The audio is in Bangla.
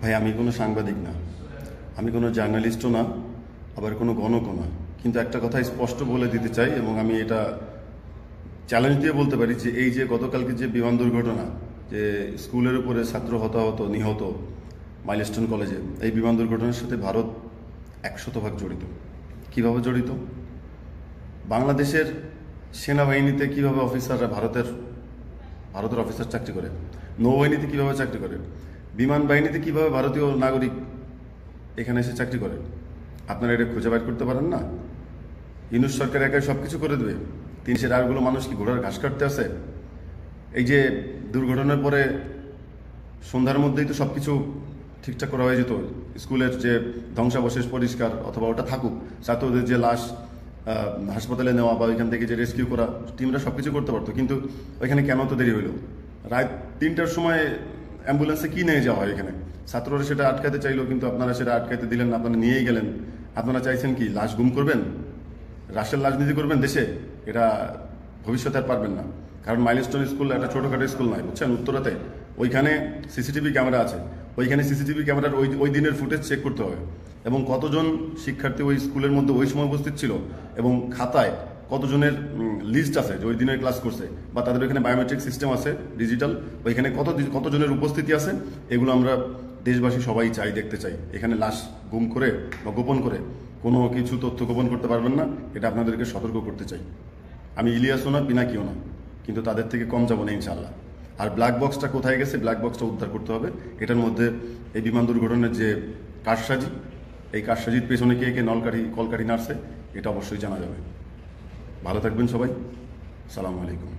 ভাই, আমি কোনো সাংবাদিক না, আমি কোনো জার্নালিস্টও না, আবার কোনো গণকও না। কিন্তু একটা কথা স্পষ্ট বলে দিতে চাই, এবং আমি এটা চ্যালেঞ্জ দিয়ে বলতে পারি যে এই যে গতকালকে যে বিমান দুর্ঘটনা, যে স্কুলের উপরে ছাত্র হতাহত নিহত মাইলস্টোন কলেজে, এই বিমান দুর্ঘটনার সাথে ভারত 100% জড়িত। কিভাবে জড়িত? বাংলাদেশের সেনাবাহিনীতে কিভাবে অফিসাররা ভারতের অফিসার চাকরি করে, নৌবাহিনীতে কিভাবে চাকরি করে, বিমান বাহিনীতে কিভাবে ভারতীয় নাগরিক এখানে এসে চাকরি করে, আপনারা এটা খুঁজে বের করতে পারেন না? ইউনূস সরকার একাই সব কিছু করে দেবে? 300 মানুষ কি ঘোড়ার ঘাস কাটতে আছে? এই যে দুর্ঘটনার পরে সন্ধ্যার মধ্যেই তো সব কিছু ঠিকঠাক করা হয়ে যেত। স্কুলের যে ধ্বংসাবশেষ পরিষ্কার, অথবা ওটা থাকুক, ছাত্রদের যে লাশ হাসপাতালে নেওয়া বা ওইখান থেকে যে রেস্কিউ করা, টিমরা সব কিছু করতে পারতো। কিন্তু ওইখানে কেন তো দেরি হইলো? রাত 3টার সময় অ্যাম্বুলেন্সে কি নিয়ে যাওয়া হয় এখানে? ছাত্ররা সেটা আটকাতে চাইলো, কিন্তু আপনারা সেটা আটকাতে দিলেন না, আপনারা নিয়েই গেলেন। আপনারা চাইছেন কি লাশ গুম করবেন, রাশের রাজনীতি করবেন দেশে? এটা ভবিষ্যতে আর পারবেন না। কারণ মাইলস্টোন স্কুল একটা ছোটোখাটো স্কুল নয়, বুঝছেন? উত্তরাতে ওইখানে সিসিটিভি ক্যামেরা আছে। ওইখানে সিসিটিভি ক্যামেরার ওই দিনের ফুটেজ চেক করতে হবে, এবং কতজন শিক্ষার্থী ওই স্কুলের মধ্যে ওই সময় উপস্থিত ছিল, এবং খাতায় কতজনের লিস্ট আছে যে ওই দিনের ক্লাস করছে, বা তাদের ওইখানে বায়োমেট্রিক সিস্টেম আছে ডিজিটাল, ওইখানে কতজনের উপস্থিতি আছে। এগুলো আমরা দেশবাসী সবাই চাই, দেখতে চাই। এখানে লাশ গুম করে বা গোপন করে কোনো কিছু তথ্য গোপন করতে পারবেন না, এটা আপনাদেরকে সতর্ক করতে চাই। আমি ইলিয়াসও না, পিনাকিও না, কিন্তু তাদের থেকে কম যাবো না ইনশাল্লাহ। আর ব্ল্যাক বক্সটা কোথায় গেছে, ব্ল্যাক বক্সটা উদ্ধার করতে হবে। এটার মধ্যে এই বিমান দুর্ঘটনার যে কারসাজি, এই কারসাজির পেছনে কে কে কলকাঠি নাড়ছে, এটা অবশ্যই জানা যাবে। ভালো থাকবেন সবাই। সালামু আলাইকুম।